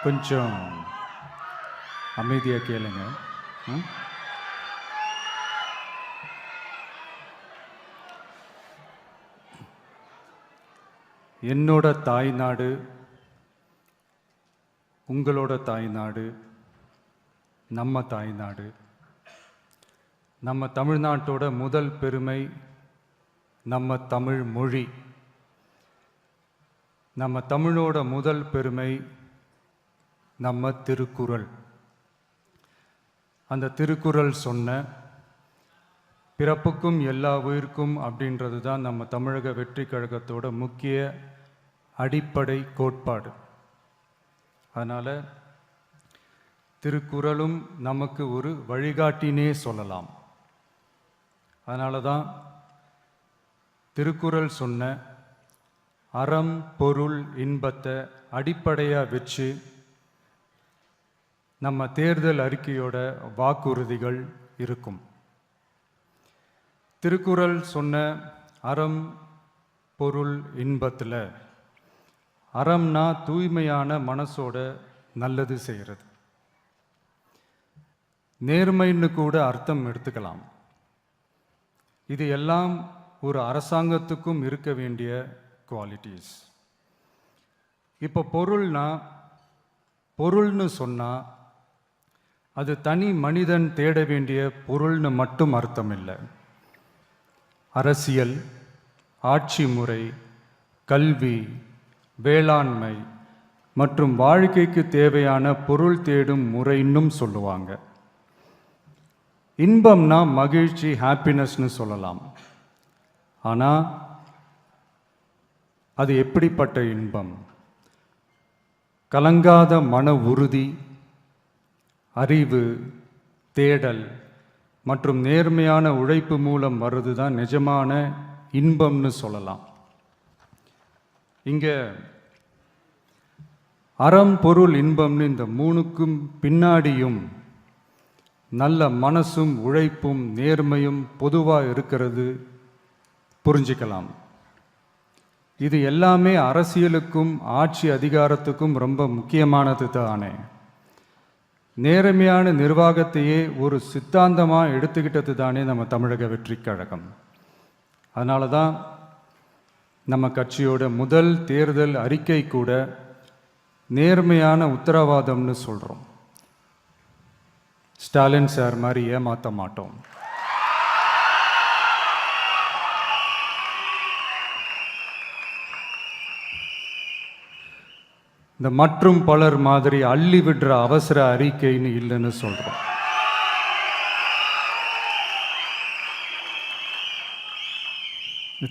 கொஞ்சம் அமைதியாக கேளுங்க. என்னோட தாய்நாடு, உங்களோட தாய்நாடு, நம்ம தாய்நாடு. நம்ம தமிழ்நாட்டோட முதல் பெருமை நம்ம தமிழ் மொழி. நம்ம தமிழோட முதல் பெருமை நம்ம திருக்குறள். அந்த திருக்குறள் சொன்ன பிறப்புக்கும் எல்லா உயிர்க்கும் அப்படின்றது தான் நம்ம தமிழக வெற்றி கழகத்தோட முக்கிய அடிப்படை கோட்பாடு. அதனால் திருக்குறளும் நமக்கு ஒரு வழிகாட்டினே சொல்லலாம். அதனால தான் திருக்குறள் சொன்ன அறம் பொருள் இன்பத்தை அடிப்படையாக வச்சு நம்ம தேர்தல் அறிக்கையோட வாக்குறுதிகள் இருக்கும். திருக்குறள் சொன்ன அறம் பொருள் இன்பத்தில் அறம்னா தூய்மையான மனசோட நல்லது செய்கிறது. நேர்மைன்னு கூட அர்த்தம் எடுத்துக்கலாம். இது எல்லாம் ஒரு அரசாங்கத்துக்கும் இருக்க வேண்டிய குவாலிட்டிஸ். இப்போ பொருள்னு சொன்னால் அது தனி மனிதன் தேட வேண்டிய பொருள்னு மட்டும் அர்த்தம் இல்லை. அரசியல், ஆட்சி முறை, கல்வி, வேளாண்மை மற்றும் வாழ்க்கைக்கு தேவையான பொருள் தேடும் முறைன்னும் சொல்லுவாங்க. இன்பம்னா மகிழ்ச்சி, ஹாப்பினஸ்னு சொல்லலாம். ஆனால் அது எப்படிப்பட்ட இன்பம்? கலங்காத மன உறுதி, அறிவு, தேடல் மற்றும் நேர்மையான உழைப்பு மூலம் வர்றது தான் நிஜமான இன்பம்னு சொல்லலாம். இங்கே அறம் பொருள் இன்பம்னு இந்த மூணுக்கும் பின்னாடியும் நல்ல மனசும் உழைப்பும் நேர்மையும் பொதுவாக இருக்கிறது புரிஞ்சிக்கலாம். இது எல்லாமே அரசியலுக்கும் ஆட்சி அதிகாரத்துக்கும் ரொம்ப முக்கியமானது தானே. நேர்மையான நிர்வாகத்தையே ஒரு சித்தாந்தமாக எடுத்துக்கிட்டது தானே நம்ம தமிழக வெற்றி கழகம். அதனால தான் நம்ம கட்சியோட முதல் தேர்தல் அறிக்கை கூட நேர்மையான உத்தரவாதம்னு சொல்கிறோம். ஸ்டாலின் சார் மாதிரி ஏமாற்ற மாட்டோம். இந்த மற்றும் பலர் மாதிரி அள்ளி விடுற அவசர அறிக்கைன்னு இல்லைன்னு சொல்றோம்.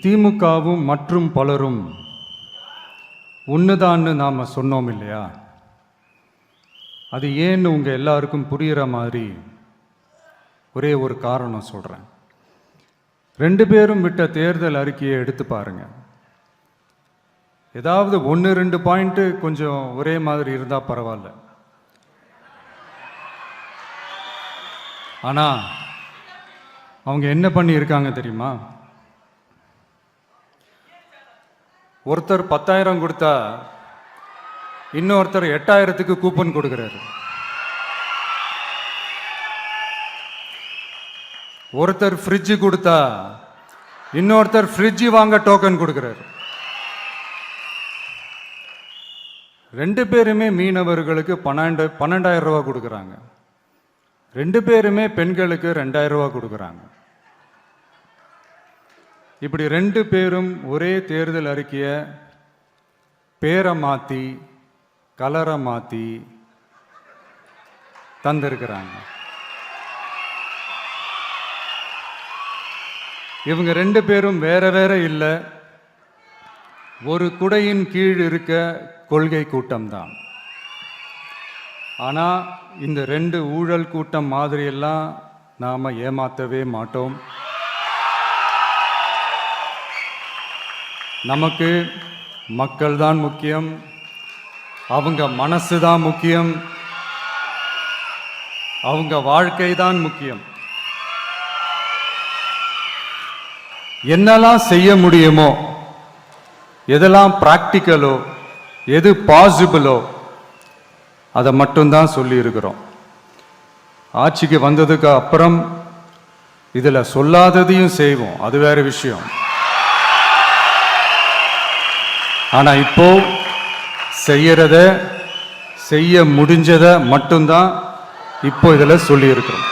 திமுகவும் மற்றும் பலரும் ஒண்ணுதான்னு நாம சொன்னோம் இல்லையா? அது ஏன்னு உங்க எல்லாருக்கும் புரியுற மாதிரி ஒரே ஒரு காரணம் சொல்றேன். 2 பேரும் விட்ட தேர்தல் அறிக்கையை எடுத்து பாருங்க. ஏதாவது 1-2 பாயிண்ட் கொஞ்சம் ஒரே மாதிரி இருந்தால் பரவாயில்ல. ஆனால் அவங்க என்ன பண்ணியிருக்காங்க தெரியுமா? ஒருத்தர் 10,000 கொடுத்தா இன்னொருத்தர் 8,000க்கு கூப்பன் கொடுக்குறாரு. ஒருத்தர் ஃப்ரிட்ஜ் கொடுத்தா இன்னொருத்தர் ஃப்ரிட்ஜ் வாங்க டோக்கன் கொடுக்குறாரு. 2 பேருமே மீனவர்களுக்கு 12,000 ரூபா கொடுக்குறாங்க. 2 பேருமே பெண்களுக்கு 2,000 ரூபா கொடுக்குறாங்க. இப்படி 2 பேரும் ஒரே தேர்தல் அறிக்கையை பேரை மாற்றி கலரை மாற்றி தந்திருக்கிறாங்க. இவங்க 2 பேரும் வேற வேற இல்லை, ஒரு குடையின் கீழ் இருக்க கொள்கை கூட்டம்தான். ஆனால் இந்த 2 ஊழல் கூட்டம் மாதிரியெல்லாம் நாம் ஏமாற்றவே மாட்டோம். நமக்கு மக்கள் தான் முக்கியம், அவங்க மனசு தான் முக்கியம், அவங்க வாழ்க்கை தான் முக்கியம். என்னெல்லாம் செய்ய முடியுமோ, எதெல்லாம் பிராக்டிக்கலோ, எது பாசிபிளோ அதை மட்டும்தான் சொல்லியிருக்கிறோம். ஆட்சிக்கு வந்ததுக்கு அப்புறம் இதில் சொல்லாததையும் செய்வோம், அது வேற விஷயம். ஆனால் இப்போ செய்யறத செய்ய முடிஞ்சதை மட்டும்தான் இப்போ இதில் சொல்லியிருக்கிறோம்.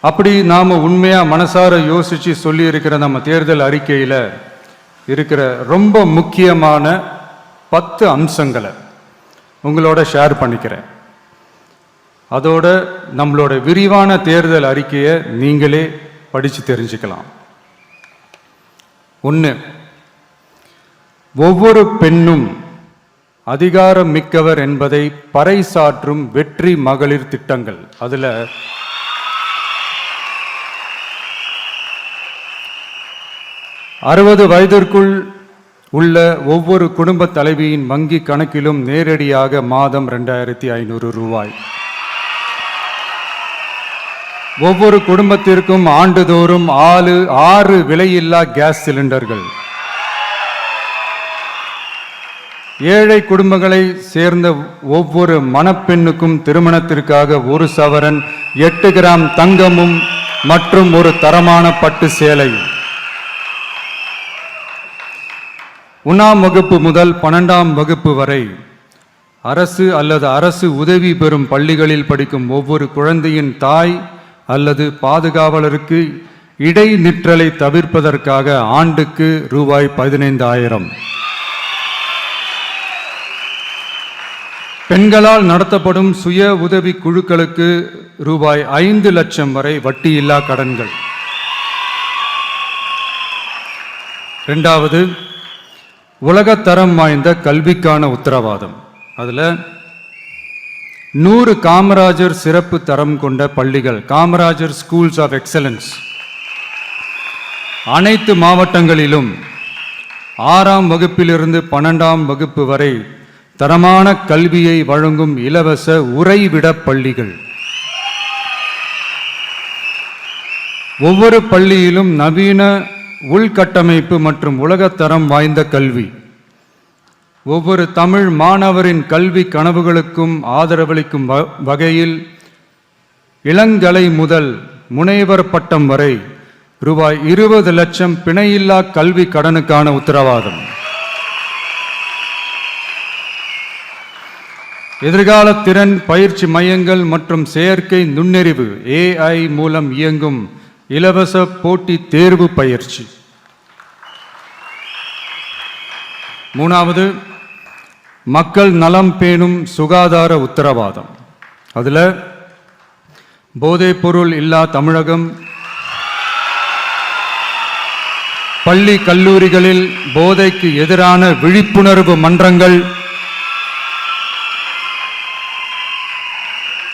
அப்படி நாம் உண்மையாக மனசார யோசித்து சொல்லியிருக்கிற நம்ம தேர்தல் அறிக்கையில் இருக்கிற ரொம்ப முக்கியமான 10 அம்சங்களை உங்களோட ஷேர் பண்ணிக்கிறேன். அதோட நம்மளோட விரிவான தேர்தல் அறிக்கையை நீங்களே படித்து தெரிஞ்சுக்கலாம். 1, ஒவ்வொரு பெண்ணும் அதிகாரம் மிக்கவர் என்பதை பறைசாற்றும் வெற்றி மகளிர் திட்டங்கள். அதில் 60 வயதிற்குள் உள்ள ஒவ்வொரு குடும்ப தலைவியின் வங்கி கணக்கிலும் நேரடியாக மாதம் 2500 ரூபாய். ஒவ்வொரு குடும்பத்திற்கும் ஆண்டுதோறும் 6 விலையில்லா கேஸ் சிலிண்டர்கள். ஏழை குடும்பங்களை சேர்ந்த ஒவ்வொரு மணப்பெண்ணுக்கும் திருமணத்திற்காக 1 சவரன் 8 கிராம் தங்கமும் மற்றும் ஒரு தரமான பட்டு சேலையும். 1ஆம் வகுப்பு முதல் 12ஆம் வகுப்பு வரை அரசு அல்லது அரசு உதவி பெறும் பள்ளிகளில் படிக்கும் ஒவ்வொரு குழந்தையின் தாய் அல்லது பாதுகாவலருக்கு இடைநிற்றலை தவிர்ப்பதற்காக ஆண்டுக்கு ரூபாய் 15,000. பெண்களால் நடத்தப்படும் சுய உதவி குழுக்களுக்கு ரூபாய் 5 லட்சம் வரை வட்டியில்லா கடன்கள். 2வது, உலகத்தரம் வாய்ந்த கல்விக்கான உத்தரவாதம். அதில் 100 காமராஜர் சிறப்பு தரம் கொண்ட பள்ளிகள், காமராஜர் ஸ்கூல்ஸ் ஆஃப் எக்ஸலன்ஸ், அனைத்து மாவட்டங்களிலும் 6ஆம் வகுப்பிலிருந்து 12ஆம் வகுப்பு வரை தரமான கல்வியை வழங்கும் இலவச உறைவிட பள்ளிகள். ஒவ்வொரு பள்ளியிலும் நவீன உள்கட்டமைப்பு மற்றும் உலகத்தரம் வாய்ந்த கல்வி. ஒவ்வொரு தமிழ் மாணவரின் கல்வி கனவுகளுக்கும் ஆதரவளிக்கும் வகையில் இளங்கலை முதல் முனைவர் பட்டம் வரை ரூபாய் 20 லட்சம் பிணையில்லா கல்வி கடனுக்கான உத்தரவாதம். எதிர்கால திறன் பயிற்சி மையங்கள் மற்றும் செயற்கை நுண்ணறிவு AI மூலம் இயங்கும் இலவச போட்டி தேர்வு பயிற்சி. 3வது, மக்கள் நலம் பேணும் சுகாதார உத்தரவாதம். அதில் போதைப்பொருள் இல்லா தமிழகம், பள்ளி கல்லூரிகளில் போதைக்கு எதிரான விழிப்புணர்வு மன்றங்கள்,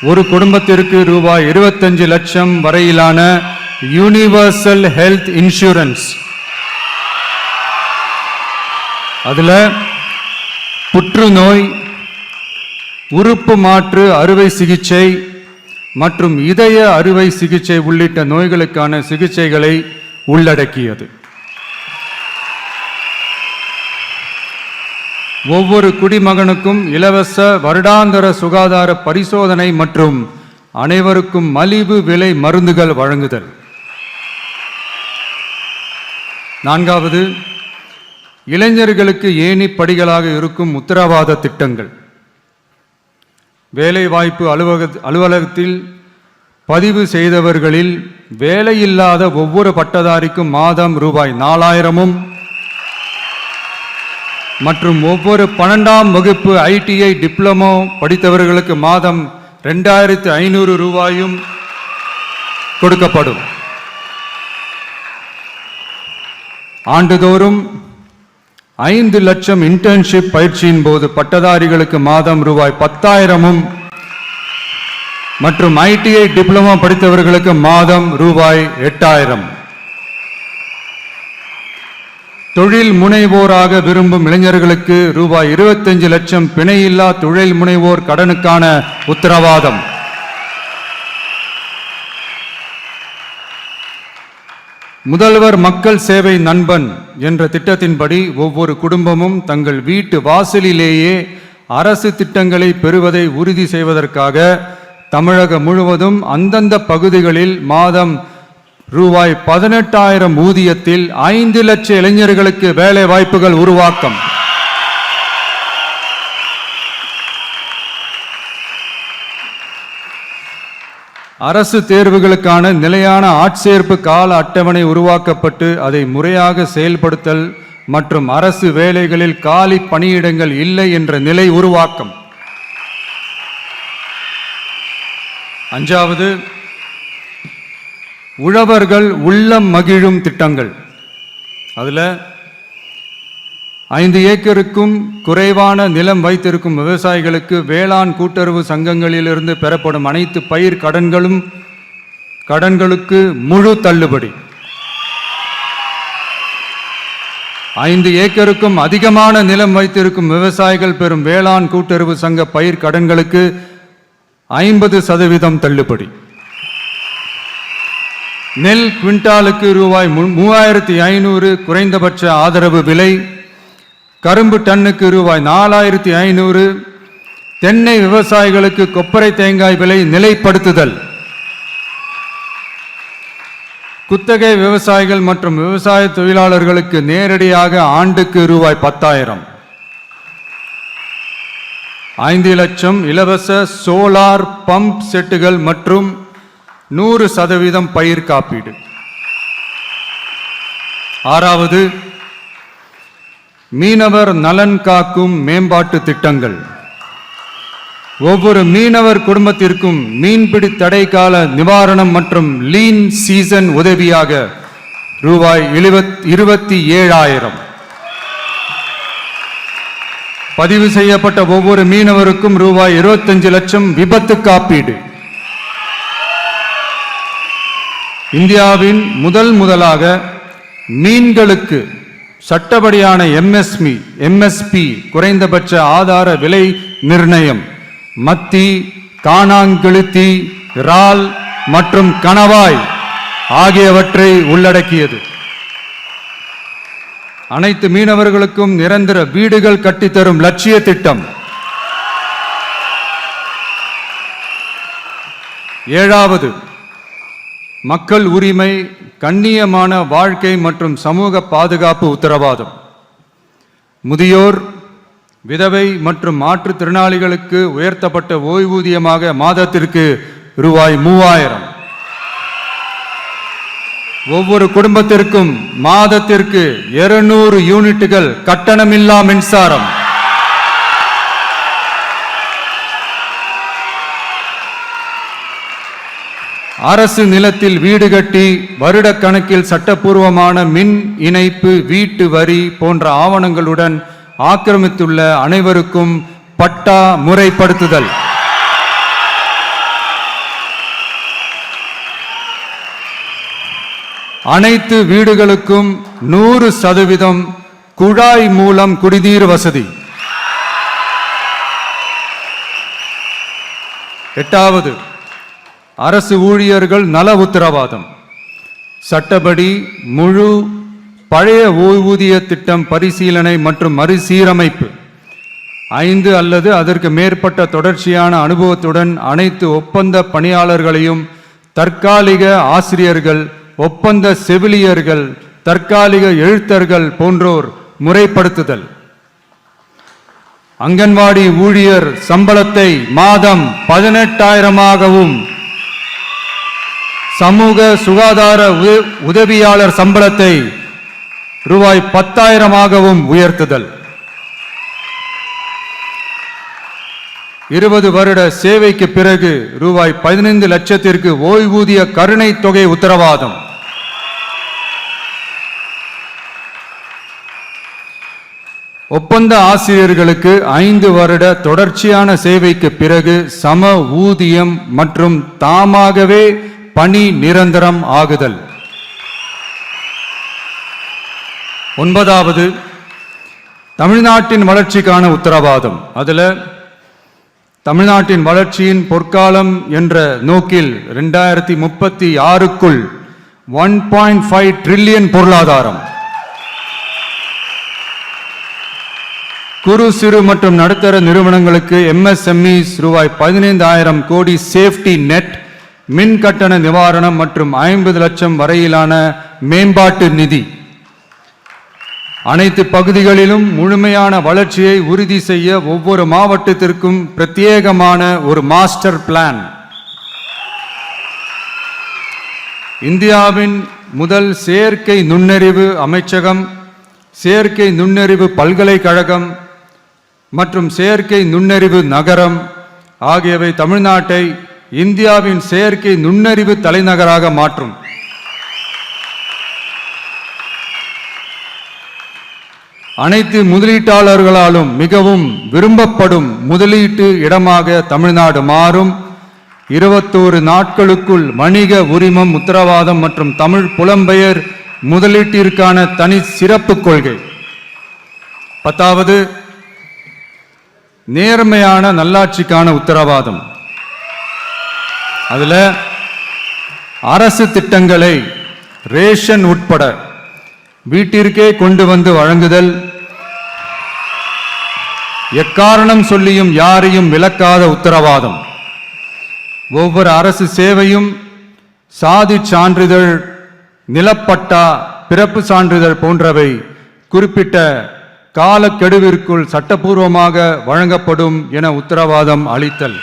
ஒரு குடும்பத்திற்கு ரூபாய் 25 லட்சம் வரையிலான யூனிவர்சல் ஹெல்த் இன்சூரன்ஸ். அதில் புற்றுநோய், உறுப்பு மாற்று அறுவை சிகிச்சை மற்றும் இதய அறுவை சிகிச்சை உள்ளிட்ட நோய்களுக்கான சிகிச்சைகளை உள்ளடக்கியது. ஒவ்வொரு குடிமகனுக்கும் இலவச வருடாந்திர சுகாதார பரிசோதனை மற்றும் அனைவருக்கும் மலிவு விலை மருந்துகள் வழங்குதல். 4வது, இளைஞர்களுக்கு ஏணி படிகளாக இருக்கும் உத்தரவாத திட்டங்கள். வேலைவாய்ப்பு அலுவலகத்தில் பதிவு செய்தவர்களில் வேலையில்லாத ஒவ்வொரு பட்டதாரிக்கும் மாதம் ரூபாய் 4,000 மற்றும் ஒவ்வொரு 12ஆம் வகுப்பு ITI டிப்ளமோ படித்தவர்களுக்கு மாதம் 2,500 ரூபாயும் கொடுக்கப்படும். ஆண்டுதோறும் 5 லட்சம் இன்டர்ன்ஷிப் பயிற்சியின் போது பட்டதாரிகளுக்கு மாதம் ரூபாய் 10,000 மற்றும் ITI டிப்ளமோ படித்தவர்களுக்கு மாதம் ரூபாய் 8,000. தொழில் முனைவோராக விரும்பும் இளைஞர்களுக்கு ரூபாய் 25 லட்சம் பிணையில்லா தொழில் முனைவோர் கடனுக்கான உத்தரவாதம். முதல்வர் மக்கள் சேவை நண்பன் என்ற திட்டத்தின்படி ஒவ்வொரு குடும்பமும் தங்கள் வீட்டு வாசலிலேயே அரசு திட்டங்களை பெறுவதை உறுதி செய்வதற்காக தமிழகம் முழுவதும் அந்தந்த பகுதிகளில் மாதம் ரூபாய் 18,000 ஊதியத்தில் 5 லட்சம் இளைஞர்களுக்கு வேலை வாய்ப்புகள் உருவாக்கம். அரசு தேர்வுகளுக்கான நிலையான ஆட்சேர்ப்பு கால அட்டவணை உருவாக்கப்பட்டு அதை முறையாக செயல்படுத்தல் மற்றும் அரசு வேலைகளில் காலி பணியிடங்கள் இல்லை என்ற நிலை உருவாக்கம். 5வது, உழவர்கள் உள்ளம் மகிழும் திட்டங்கள். அதில் 5 ஏக்கருக்கும் குறைவான நிலம் வைத்திருக்கும் விவசாயிகளுக்கு வேளாண் கூட்டுறவு சங்கங்களிலிருந்து பெறப்படும் அனைத்து பயிர் கடன்களுக்கு முழு தள்ளுபடி. 5 ஏக்கருக்கும் அதிகமான நிலம் வைத்திருக்கும் விவசாயிகள் பெறும் வேளாண் கூட்டுறவு சங்க பயிர் கடன்களுக்கு 50% தள்ளுபடி. நெல் குவிண்டாலுக்கு ரூபாய் 3,500 குறைந்தபட்ச ஆதரவு விலை. கரும்பு டன்னுக்கு ரூபாய் 4,500. தென்னை விவசாயிகளுக்கு கொப்பரை தேங்காய் விலை நிலைப்படுத்துதல். குத்தகை விவசாயிகள் மற்றும் விவசாய தொழிலாளர்களுக்கு நேரடியாக ஆண்டுக்கு ரூபாய் 10,000. 5 லட்சம் இலவச சோலார் பம்ப் செட்டுகள் மற்றும் 100% பயிர் காப்பீடு. 6வது, மீனவர் நலன் காக்கும் மேம்பாட்டு திட்டங்கள். ஒவ்வொரு மீனவர் குடும்பத்திற்கும் மீன்பிடி தடை கால நிவாரணம் மற்றும் லீன் சீசன் உதவியாக ரூபாய் 27,000. பதிவு செய்யப்பட்ட ஒவ்வொரு மீனவருக்கும் ரூபாய் 25 லட்சம் விபத்து காப்பீடு. இந்தியாவின் முதலாக மீன்களுக்கு சட்டப்படியான எம்எஸ்பி குறைந்தபட்ச ஆதார விலை நிர்ணயம் மத்தி, காணாங்கெழுத்தி, இறால் மற்றும் கணவாய் ஆகியவற்றை உள்ளடக்கியது. அனைத்து மீனவர்களுக்கும் நிரந்தர வீடுகள் கட்டித்தரும் லட்சிய திட்டம். 7வது, மக்கள் உரிமை, கண்ணியமான வாழ்க்கை மற்றும் சமூக பாதுகாப்பு உத்தரவாதம். முதியோர், விதவை மற்றும் மாற்றுத்திறனாளிகளுக்கு உயர்த்தப்பட்ட ஓய்வூதியமாக மாதத்திற்கு ரூபாய் 3,000. ஒவ்வொரு குடும்பத்திற்கும் மாதத்திற்கு 200 யூனிட்டுகள் கட்டணமில்லா மின்சாரம். அரசு நிலத்தில் வீடு கட்டி வருட கணக்கில் சட்டப்பூர்வமான மின் இணைப்பு, வீட்டு வரி போன்ற ஆவணங்களுடன் ஆக்கிரமித்துள்ள அனைவருக்கும் பட்டா முறைப்படுத்துதல். அனைத்து வீடுகளுக்கும் 100% குழாய் மூலம் குடிநீர் வசதி. 8வது, அரசு ஊழியர்கள் நல உத்தரவாதம். சட்டப்படி முழு பழைய ஓய்வூதிய திட்டம் பரிசீலனை மற்றும் மறுசீரமைப்பு. 5 அல்லது அதற்கு மேற்பட்ட தொடர்ச்சியான அனுபவத்துடன் அனைத்து ஒப்பந்த பணியாளர்களையும் தற்காலிக ஆசிரியர்கள், ஒப்பந்த செவிலியர்கள், தற்காலிக எழுத்தர்கள் போன்றோர் முறைப்படுத்துதல். அங்கன்வாடி ஊழியர் சம்பளத்தை மாதம் 18,000ஆகவும், சமூக சுகாதார உதவியாளர் சம்பளத்தை ரூபாய் 10,000ஆகவும் உயர்த்துதல். 20 வருட சேவைக்கு பிறகு ரூபாய் 15 லட்சத்திற்கு ஓய்வூதிய கருணை தொகை உத்தரவாதம். ஒப்பந்த ஆசிரியர்களுக்கு 5 வருட தொடர்ச்சியான சேவைக்கு பிறகு சம ஊதியம் மற்றும் தாமாகவே பணி நிரந்தரம் ஆகுதல். 9வது, தமிழ்நாட்டின் வளர்ச்சிக்கான உத்தரவாதம். அதில் தமிழ்நாட்டின் வளர்ச்சியின் பொற்காலம் என்ற நோக்கில் 2036க்குள் 1.5 டிரில்லியன் பொருளாதாரம், குறு சிறு மற்றும் நடுத்தர நிறுவனங்களுக்கு MSMEs ரூபாய் 15,000 கோடி சேஃப்டி நெட், மின் கட்டண நிவாரணம் மற்றும் 50 லட்சம் வரையிலான மேம்பாட்டு நிதி. அனைத்து பகுதிகளிலும் முழுமையான வளர்ச்சியை உறுதி செய்ய ஒவ்வொரு மாவட்டத்திற்கும் பிரத்யேகமான ஒரு மாஸ்டர் பிளான். இந்தியாவின் முதல் செயற்கை நுண்ணறிவு அமைச்சகம், செயற்கை நுண்ணறிவு பல்கலைக்கழகம் மற்றும் செயற்கை நுண்ணறிவு நகரம் ஆகியவை தமிழ்நாட்டை இந்தியாவின் செயற்கை நுண்ணறிவு தலைநகராக மாற்றும். அனைத்து முதலீட்டாளர்களாலும் மிகவும் விரும்பப்படும் முதலீட்டு இடமாக தமிழ்நாடு மாறும். 21 நாட்களுக்குள் வணிக உரிமம் உத்தரவாதம் மற்றும் தமிழ் புலம்பெயர் முதலீட்டிற்கான தனி சிறப்பு கொள்கை. 10வது, நேர்மையான நல்லாட்சிக்கான உத்தரவாதம். அதுல அரசு திட்டங்களை ரேஷன் உட்பட வீட்டிற்கே கொண்டு வந்து வழங்குதல், எக்காரணம் சொல்லியும் யாரையும் விலக்காத உத்தரவாதம். ஒவ்வொரு அரசு சேவையும் சாதி சான்றிதழ், நிலப்பட்டா, பிறப்பு சான்றிதழ் போன்றவை குறிப்பிட்ட காலக்கெடுவிற்குள் சட்டப்பூர்வமாக வழங்கப்படும் என உத்தரவாதம் அளித்தல்.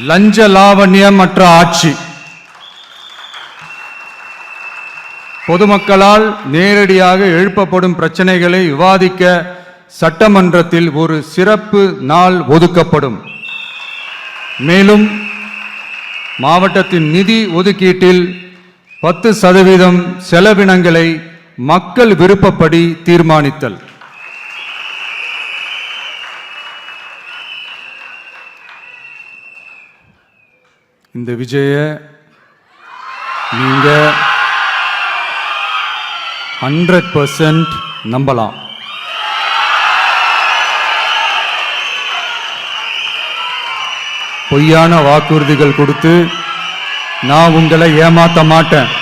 லஞ்ச லாவண்யமற்ற ஆட்சி. பொதுமக்களால் நேரடியாக எழுப்பப்படும் பிரச்சனைகளை விவாதிக்க சட்டமன்றத்தில் ஒரு சிறப்பு நாள் ஒதுக்கப்படும். மேலும் மாவட்டத்தின் நிதி ஒதுக்கீட்டில் 10% செலவினங்களை மக்கள் விருப்பப்படி தீர்மானித்தல். இந்த விஜய நீங்க 100% நம்பலாம். பொய்யான வாக்குறுதிகள் கொடுத்து நான் உங்களை ஏமாத்த மாட்டேன்.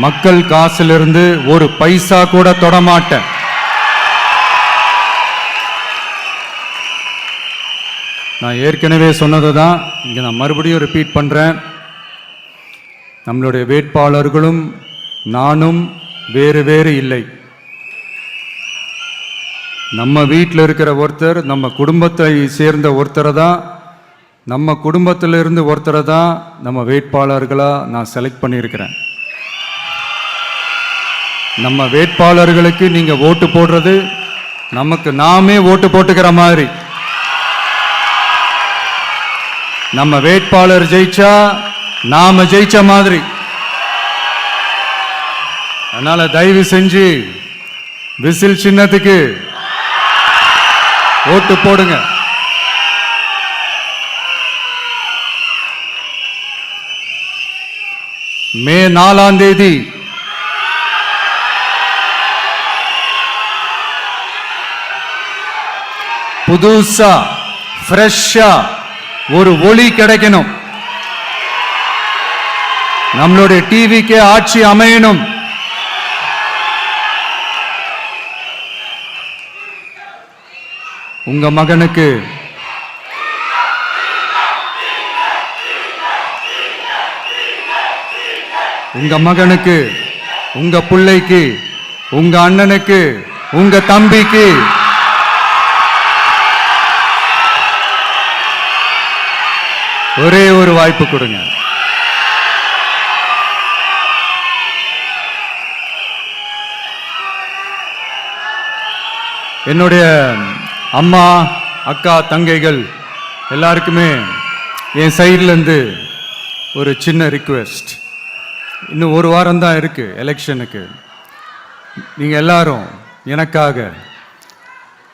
மக்கள் காசிலிருந்து ஒரு பைசா கூட தொடமாட்டேன். நான் ஏற்கனவே சொன்னதுதான் இங்க நான் மறுபடியும் ரிப்பீட் பண்றேன். நம்மளுடைய வேட்பாளர்களும் நானும் வேறு வேறு இல்லை. நம்ம வீட்டில் இருக்கிற ஒருத்தர், நம்ம குடும்பத்தை சேர்ந்த ஒருத்தரை தான், நம்ம குடும்பத்திலிருந்து ஒருத்தரை தான் நம்ம வேட்பாளர்களாக நான் செலக்ட் பண்ணியிருக்கிறேன். நம்ம வேட்பாளர்களுக்கு நீங்க ஓட்டு போடுறது நமக்கு நாமே ஓட்டு போட்டுக்கிற மாதிரி. நம்ம வேட்பாளர் ஜெயிச்சா நாம ஜெயிச்ச மாதிரி. அதனால தயவு செஞ்சு விசில் சின்னத்துக்கு ஓட்டு போடுங்க. மே 4ஆம் தேதி புதுசா ஃப்ரெஷ்ஷா ஒரு ஒளி கிடைக்கணும். நம்மளுடைய டிவிக்கே ஆட்சி அமையணும். உங்க மகனுக்கு உங்க பிள்ளைக்கு, உங்க அண்ணனுக்கு, உங்க தம்பிக்கு ஒரே ஒரு வாய்ப்பு கொடுங்க. என்னுடைய அம்மா, அக்கா, தங்கைகள் எல்லாருக்குமே என் சைட்ல இருந்து ஒரு சின்ன ரிக்வெஸ்ட். இன்னும் ஒரு வாரம் தான் இருக்கு எலெக்ஷனுக்கு. நீங்க எல்லாரும் எனக்காக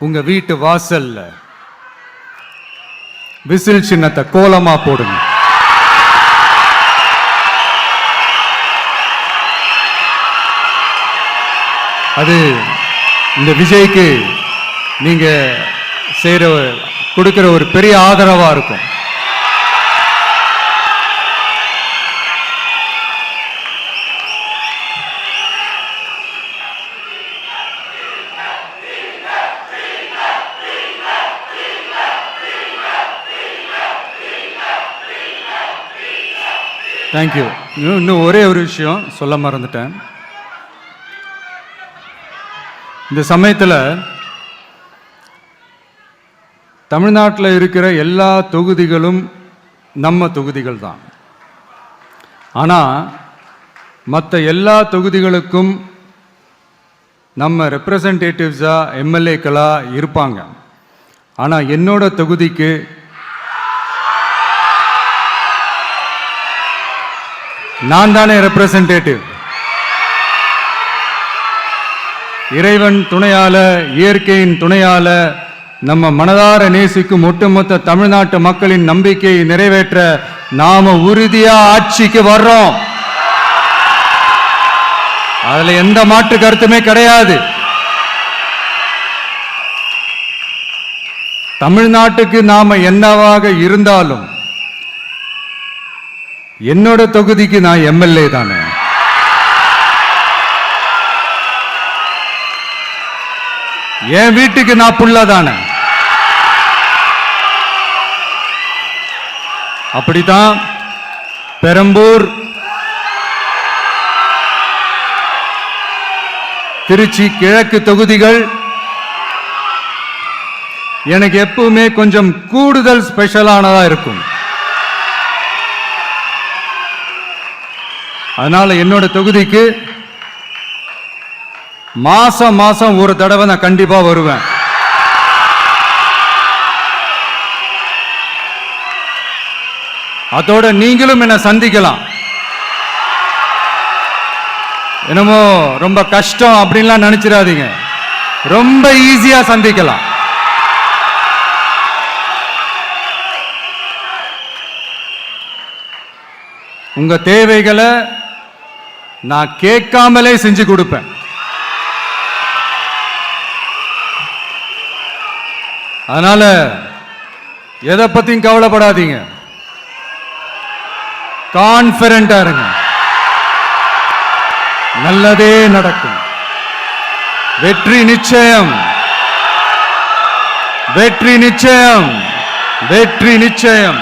உங்க வீட்டு வாசல்ல விசில் சின்னத்தை கோலமா போடுங்க. அது இந்த விஜய்க்கு நீங்க கொடுக்கிற ஒரு பெரிய ஆதரவா இருக்கும். தேங்க்யூ. இன்னும் ஒரே ஒரு விஷயம் சொல்ல மறந்துட்டேன். இந்த சமயத்தில் தமிழ்நாட்டில் இருக்கிற எல்லா தொகுதிகளும் நம்ம தொகுதிகள் தான். ஆனால் மற்ற எல்லா தொகுதிகளுக்கும் நம்ம ரெப்ரசன்டேட்டிவ்ஸாக எம்எல்ஏக்களாக இருப்பாங்க. ஆனால் என்னோட தொகுதிக்கு நான் தானே ரெப்ரசன்டேட்டிவ். இறைவன் துணையால, இயற்கையின் துணையால, நம்ம மனதார நேசிக்கும் ஒட்டுமொத்த தமிழ்நாட்டு மக்களின் நம்பிக்கையை நிறைவேற்ற நாம உறுதியா ஆட்சிக்கு வர்றோம். அதுல எந்த மாற்று கருத்துமே கிடையாது. தமிழ்நாட்டுக்கு நாம என்னவாக இருந்தாலும் என்னோட தொகுதிக்கு நான் எம்எல்ஏ தானே. என் வீட்டுக்கு நான் புள்ள தானே. அப்படித்தான் பெரம்பூர், திருச்சி கிழக்கு தொகுதிகள் எனக்கு எப்பவுமே கொஞ்சம் கூடுதல் ஸ்பெஷலானதா இருக்கும். அதனால என்னோட தொகுதிக்கு மாசம் மாசம் ஒரு தடவை நான் கண்டிப்பா வருவேன். அதோட நீங்களும் என்ன சந்திக்கலாம். என்னமோ ரொம்ப கஷ்டம் அப்படின்லாம் நினைச்சிடாதீங்க. ரொம்ப ஈஸியா சந்திக்கலாம். உங்க தேவைகளை நான் கேட்காமலே செஞ்சு கொடுப்பேன். அதனால எதை பத்தியும் கவலைப்படாதீங்க. கான்ஃபிடென்ட்டா இருங்க. நல்லதே நடக்கும். வெற்றி நிச்சயம், வெற்றி நிச்சயம், வெற்றி நிச்சயம்.